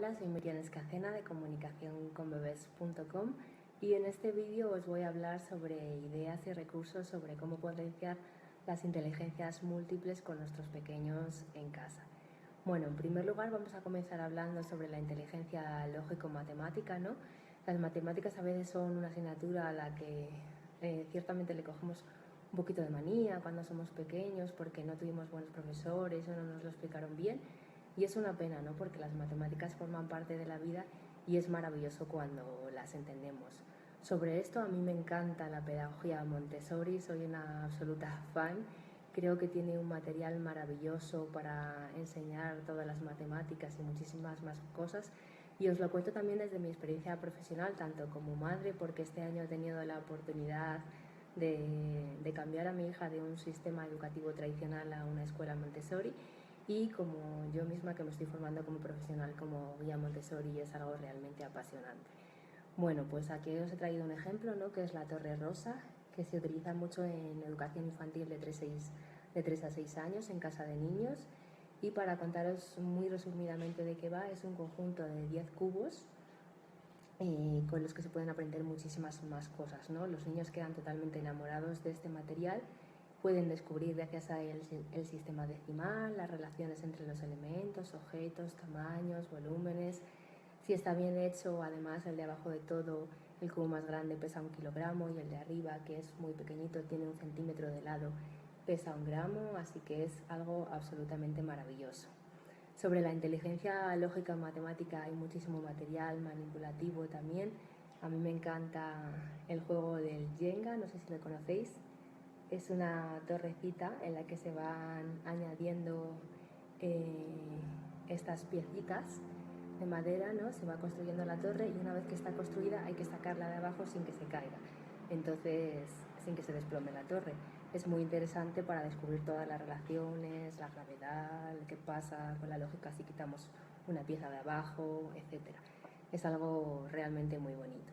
Hola, soy Miriam Escacena de comunicacionconbebes.com y en este vídeo os voy a hablar sobre ideas y recursos sobre cómo potenciar las inteligencias múltiples con nuestros pequeños en casa. Bueno, en primer lugar vamos a comenzar hablando sobre la inteligencia lógico-matemática, ¿no? Las matemáticas a veces son una asignatura a la que ciertamente le cogemos un poquito de manía cuando somos pequeños porque no tuvimos buenos profesores o no nos lo explicaron bien. Y es una pena, ¿no? Porque las matemáticas forman parte de la vida y es maravilloso cuando las entendemos. Sobre esto a mí me encanta la pedagogía Montessori, soy una absoluta fan. Creo que tiene un material maravilloso para enseñar todas las matemáticas y muchísimas más cosas. Y os lo cuento también desde mi experiencia profesional, tanto como madre, porque este año he tenido la oportunidad de cambiar a mi hija de un sistema educativo tradicional a una escuela Montessori, y como yo misma que me estoy formando como profesional como guía Montessori, es algo realmente apasionante. Bueno, pues aquí os he traído un ejemplo, ¿no? Que es la torre rosa, que se utiliza mucho en educación infantil de 3 a 6 años en casa de niños. Y para contaros muy resumidamente de qué va, es un conjunto de 10 cubos con los que se pueden aprender muchísimas más cosas, ¿no? Los niños quedan totalmente enamorados de este material. Pueden descubrir gracias a él el sistema decimal, las relaciones entre los elementos, objetos, tamaños, volúmenes. Si está bien hecho, además el de abajo de todo, el cubo más grande pesa 1 kilogramo y el de arriba, que es muy pequeñito, tiene 1 centímetro de lado, pesa 1 gramo, así que es algo absolutamente maravilloso. Sobre la inteligencia lógica matemática hay muchísimo material manipulativo también. A mí me encanta el juego del Jenga, no sé si lo conocéis. Es una torrecita en la que se van añadiendo estas piecitas de madera, ¿no? Se va construyendo la torre y una vez que está construida hay que sacarla de abajo sin que se caiga, entonces sin que se desplome la torre. Es muy interesante para descubrir todas las relaciones, la gravedad, qué pasa con la lógica si quitamos una pieza de abajo, etc. Es algo realmente muy bonito.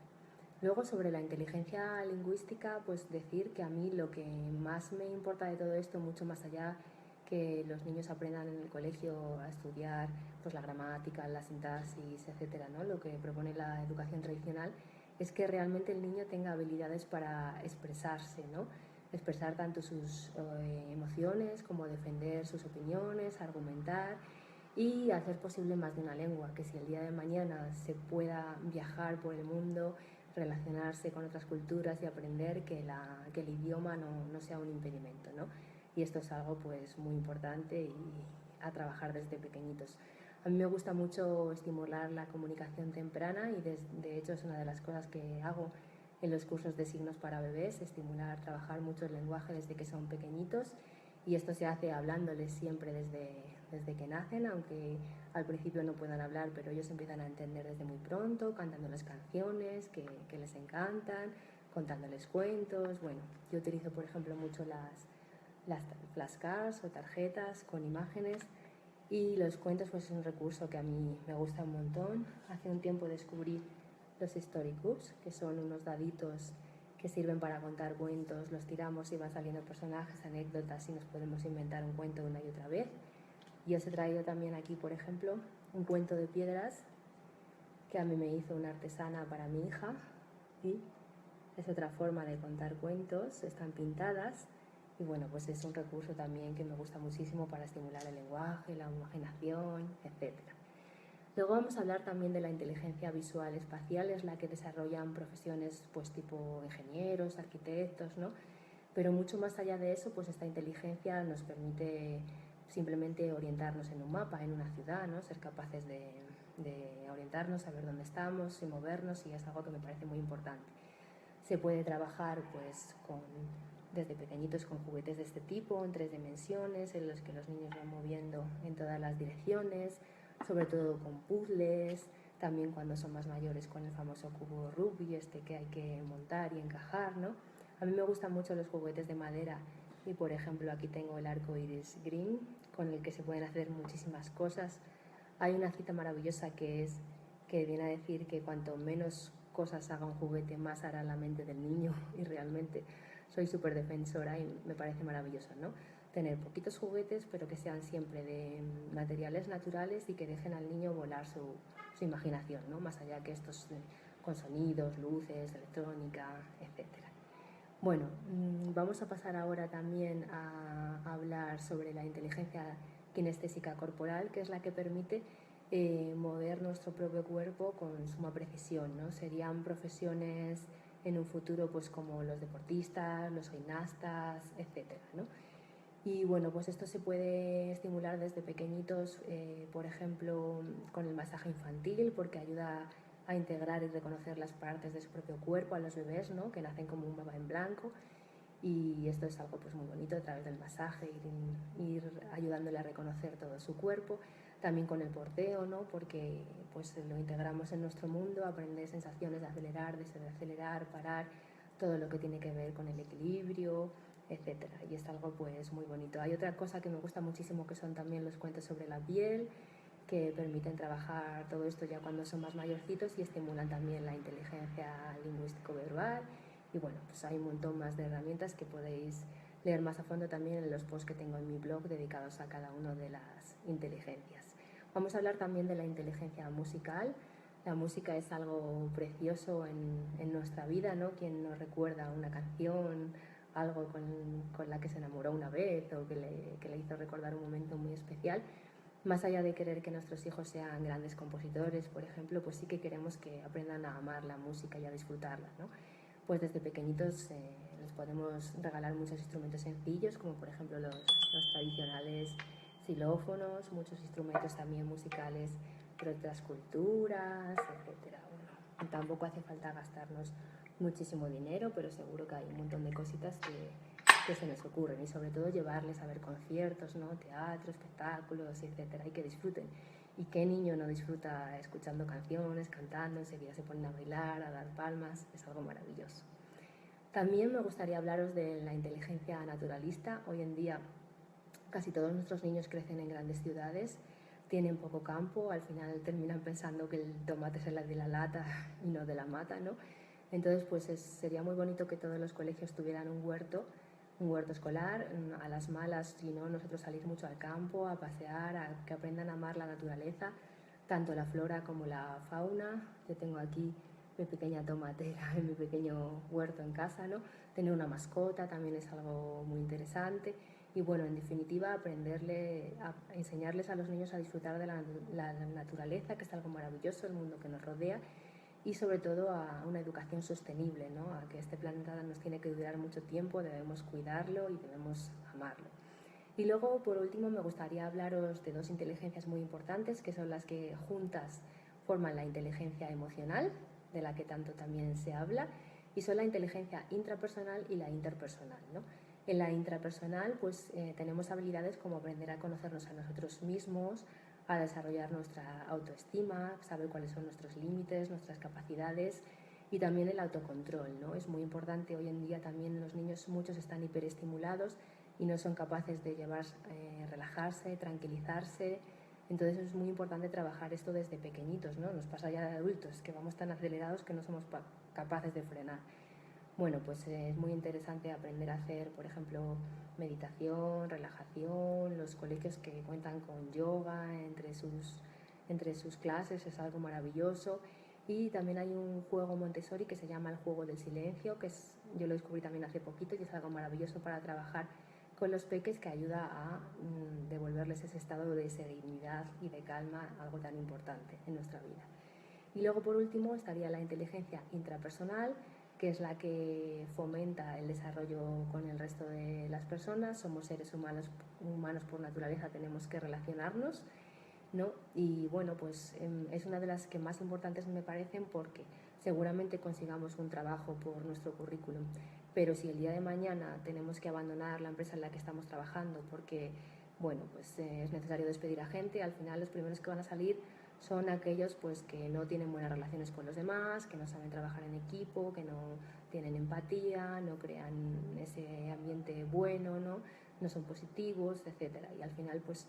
Luego, sobre la inteligencia lingüística, pues decir que a mí lo que más me importa de todo esto, mucho más allá que los niños aprendan en el colegio a estudiar pues la gramática, la sintaxis, etcétera, ¿no? Lo que propone la educación tradicional es que realmente el niño tenga habilidades para expresarse, ¿no? Expresar tanto sus emociones como defender sus opiniones, argumentar y hacer posible más de una lengua, que si el día de mañana se pueda viajar por el mundo, relacionarse con otras culturas y aprender que el idioma no sea un impedimento, ¿no? Y esto es algo pues muy importante y a trabajar desde pequeñitos. A mí me gusta mucho estimular la comunicación temprana y de hecho es una de las cosas que hago en los cursos de signos para bebés, trabajar mucho el lenguaje desde que son pequeñitos, y esto se hace hablándoles siempre desde que nacen, aunque al principio no puedan hablar, pero ellos empiezan a entender desde muy pronto, cantándoles canciones que les encantan, contándoles cuentos. Bueno, yo utilizo por ejemplo mucho las flashcards o tarjetas con imágenes, y los cuentos pues es un recurso que a mí me gusta un montón. Hace un tiempo descubrí los story cubes, que son unos daditos que sirven para contar cuentos, los tiramos y van saliendo personajes, anécdotas y nos podemos inventar un cuento una y otra vez. Y os he traído también aquí, por ejemplo, un cuento de piedras que a mí me hizo una artesana para mi hija, y es otra forma de contar cuentos, están pintadas. Y bueno, pues es un recurso también que me gusta muchísimo para estimular el lenguaje, la imaginación, etc. Luego vamos a hablar también de la inteligencia visual espacial, es la que desarrollan profesiones pues tipo ingenieros, arquitectos, ¿no? Pero mucho más allá de eso, pues esta inteligencia nos permite simplemente orientarnos en un mapa, en una ciudad, ¿no? Ser capaces de orientarnos, saber dónde estamos y movernos, y es algo que me parece muy importante. Se puede trabajar pues desde pequeñitos con juguetes de este tipo, en 3 dimensiones, en los que los niños van moviendo en todas las direcciones, sobre todo con puzzles, también cuando son más mayores con el famoso cubo Rubik, que hay que montar y encajar, ¿no? A mí me gustan mucho los juguetes de madera, y por ejemplo aquí tengo el arco iris green, con el que se pueden hacer muchísimas cosas. Hay una cita maravillosa que viene a decir que cuanto menos cosas haga un juguete, más hará la mente del niño, y realmente soy súper defensora y me parece maravilloso, ¿no? tener poquitos juguetes, pero que sean siempre de materiales naturales y que dejen al niño volar su imaginación, ¿no? Más allá que estos con sonidos, luces, electrónica, etcétera. Bueno, vamos a pasar ahora también a hablar sobre la inteligencia kinestésica corporal, que es la que permite mover nuestro propio cuerpo con suma precisión, ¿no? Serían profesiones en un futuro pues como los deportistas, los gimnastas, etcétera, ¿no? Y bueno, pues esto se puede estimular desde pequeñitos, por ejemplo, con el masaje infantil, porque ayuda a integrar y reconocer las partes de su propio cuerpo a los bebés, ¿no? Que nacen como un baba en blanco. Y esto es algo pues muy bonito a través del masaje, ir ayudándole a reconocer todo su cuerpo. También con el porteo, ¿no? Porque pues lo integramos en nuestro mundo, aprender sensaciones de acelerar, desacelerar, parar, todo lo que tiene que ver con el equilibrio, etcétera. Y es algo pues muy bonito. Hay otra cosa que me gusta muchísimo, que son también los cuentos sobre la piel, que permiten trabajar todo esto ya cuando son más mayorcitos y estimulan también la inteligencia lingüístico-verbal. Y bueno, pues hay un montón más de herramientas que podéis leer más a fondo también en los posts que tengo en mi blog dedicados a cada una de las inteligencias. Vamos a hablar también de la inteligencia musical. La música es algo precioso en nuestra vida, ¿no? Quien nos recuerda una canción, algo con la que se enamoró una vez o que le hizo recordar un momento muy especial. Más allá de querer que nuestros hijos sean grandes compositores, por ejemplo, pues sí que queremos que aprendan a amar la música y a disfrutarla, ¿no? Pues desde pequeñitos les podemos regalar muchos instrumentos sencillos, como por ejemplo los tradicionales xilófonos, muchos instrumentos también musicales de otras culturas, etcétera. Bueno, tampoco hace falta gastarnos muchísimo dinero, pero seguro que hay un montón de cositas que se nos ocurren, y sobre todo llevarles a ver conciertos, ¿no? Teatro, espectáculos, etcétera, y que disfruten. ¿Y qué niño no disfruta escuchando canciones, cantando, enseguida se ponen a bailar, a dar palmas? Es algo maravilloso. También me gustaría hablaros de la inteligencia naturalista. Hoy en día casi todos nuestros niños crecen en grandes ciudades, tienen poco campo, al final terminan pensando que el tomate es el de la lata y no de la mata, ¿no? Entonces, pues sería muy bonito que todos los colegios tuvieran un huerto escolar. A las malas, si no, nosotros salir mucho al campo, a pasear, a que aprendan a amar la naturaleza, tanto la flora como la fauna. Yo tengo aquí mi pequeña tomatera en mi pequeño huerto en casa, ¿no? Tener una mascota también es algo muy interesante. Y bueno, en definitiva, enseñarles a los niños a disfrutar de la naturaleza, que es algo maravilloso, el mundo que nos rodea, y sobre todo a una educación sostenible, ¿no? A que este planeta nos tiene que durar mucho tiempo, debemos cuidarlo y debemos amarlo. Y luego, por último, me gustaría hablaros de dos inteligencias muy importantes, que son las que juntas forman la inteligencia emocional, de la que tanto también se habla, y son la inteligencia intrapersonal y la interpersonal, ¿no? En la intrapersonal pues tenemos habilidades como aprender a conocernos a nosotros mismos, a desarrollar nuestra autoestima, saber cuáles son nuestros límites, nuestras capacidades, y también el autocontrol, ¿no? Es muy importante hoy en día también. Los niños, muchos están hiperestimulados y no son capaces de relajarse, tranquilizarse. Entonces es muy importante trabajar esto desde pequeñitos, ¿no? Nos pasa ya de adultos, que vamos tan acelerados que no somos capaces de frenar. Bueno, pues es muy interesante aprender a hacer, por ejemplo, meditación, relajación. Los colegios que cuentan con yoga entre sus clases es algo maravilloso. Y también hay un juego Montessori que se llama el juego del silencio, yo lo descubrí también hace poquito y es algo maravilloso para trabajar con los peques, que ayuda a devolverles ese estado de serenidad y de calma, algo tan importante en nuestra vida. Y luego, por último, estaría la inteligencia intrapersonal, que es la que fomenta el desarrollo con el resto de las personas. Somos seres humanos por naturaleza, tenemos que relacionarnos, ¿no? Y bueno, pues es una de las que más importantes me parecen, porque seguramente consigamos un trabajo por nuestro currículum, pero si el día de mañana tenemos que abandonar la empresa en la que estamos trabajando porque, bueno, pues es necesario despedir a gente, al final los primeros que van a salir son aquellos pues que no tienen buenas relaciones con los demás, que no saben trabajar en equipo, que no tienen empatía, no crean ese ambiente bueno, no son positivos, etcétera. Y al final pues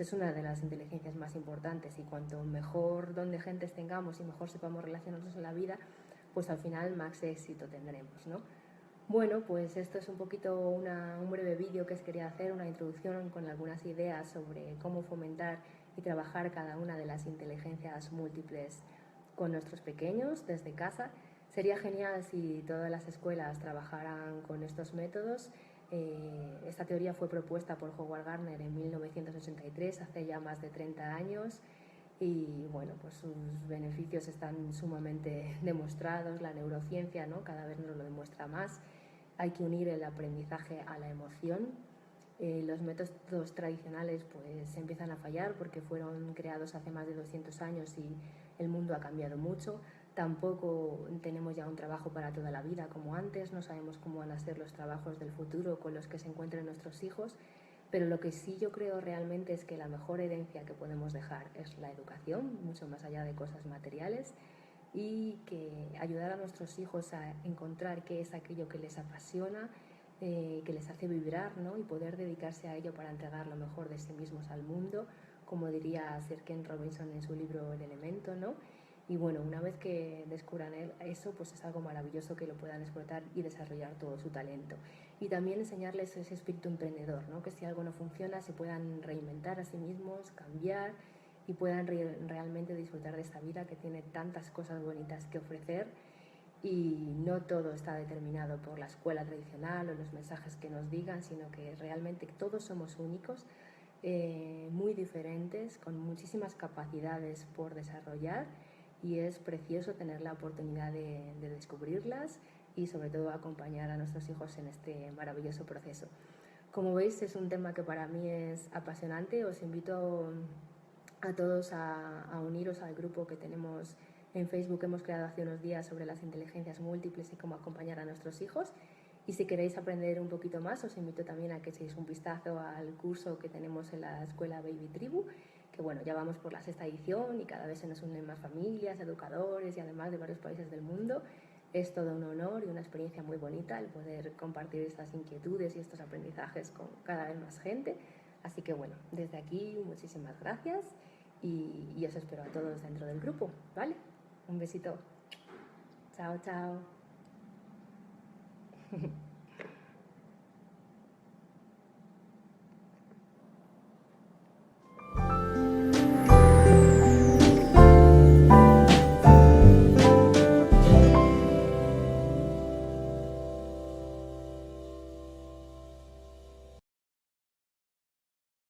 es una de las inteligencias más importantes, y cuanto mejor don de gentes tengamos y mejor sepamos relacionarnos en la vida, pues al final más éxito tendremos, ¿no? Bueno, pues esto es un poquito un breve vídeo que os quería hacer, una introducción con algunas ideas sobre cómo fomentar y trabajar cada una de las inteligencias múltiples con nuestros pequeños desde casa. Sería genial si todas las escuelas trabajaran con estos métodos. Esta teoría fue propuesta por Howard Gardner en 1983, hace ya más de 30 años, y bueno, pues sus beneficios están sumamente demostrados. La neurociencia, ¿no?, cada vez nos lo demuestra más. Hay que unir el aprendizaje a la emoción. Los métodos tradicionales pues empiezan a fallar porque fueron creados hace más de 200 años y el mundo ha cambiado mucho. Tampoco tenemos ya un trabajo para toda la vida como antes, no sabemos cómo van a ser los trabajos del futuro con los que se encuentren nuestros hijos, pero lo que sí yo creo realmente es que la mejor herencia que podemos dejar es la educación, mucho más allá de cosas materiales, y que ayudar a nuestros hijos a encontrar qué es aquello que les apasiona, que les hace vibrar, ¿no?, y poder dedicarse a ello para entregar lo mejor de sí mismos al mundo, como diría Sir Ken Robinson en su libro El Elemento, ¿no? Y bueno, una vez que descubran eso, pues es algo maravilloso que lo puedan explotar y desarrollar todo su talento. Y también enseñarles ese espíritu emprendedor, ¿no?, que si algo no funciona se puedan reinventar a sí mismos, cambiar, y puedan realmente disfrutar de esta vida que tiene tantas cosas bonitas que ofrecer. Y no todo está determinado por la escuela tradicional o los mensajes que nos digan, sino que realmente todos somos únicos, muy diferentes, con muchísimas capacidades por desarrollar, y es precioso tener la oportunidad de descubrirlas y sobre todo acompañar a nuestros hijos en este maravilloso proceso. Como veis, es un tema que para mí es apasionante. Os invito a todos a uniros al grupo que tenemos en Facebook, que hemos creado hace unos días, sobre las inteligencias múltiples y cómo acompañar a nuestros hijos. Y si queréis aprender un poquito más, os invito también a que echéis un vistazo al curso que tenemos en la escuela Baby Tribu, que bueno, ya vamos por la 6ª edición y cada vez se nos unen más familias, educadores y además de varios países del mundo. Es todo un honor y una experiencia muy bonita el poder compartir estas inquietudes y estos aprendizajes con cada vez más gente. Así que bueno, desde aquí muchísimas gracias y os espero a todos dentro del grupo, ¿vale? Un besito. Chao, chao.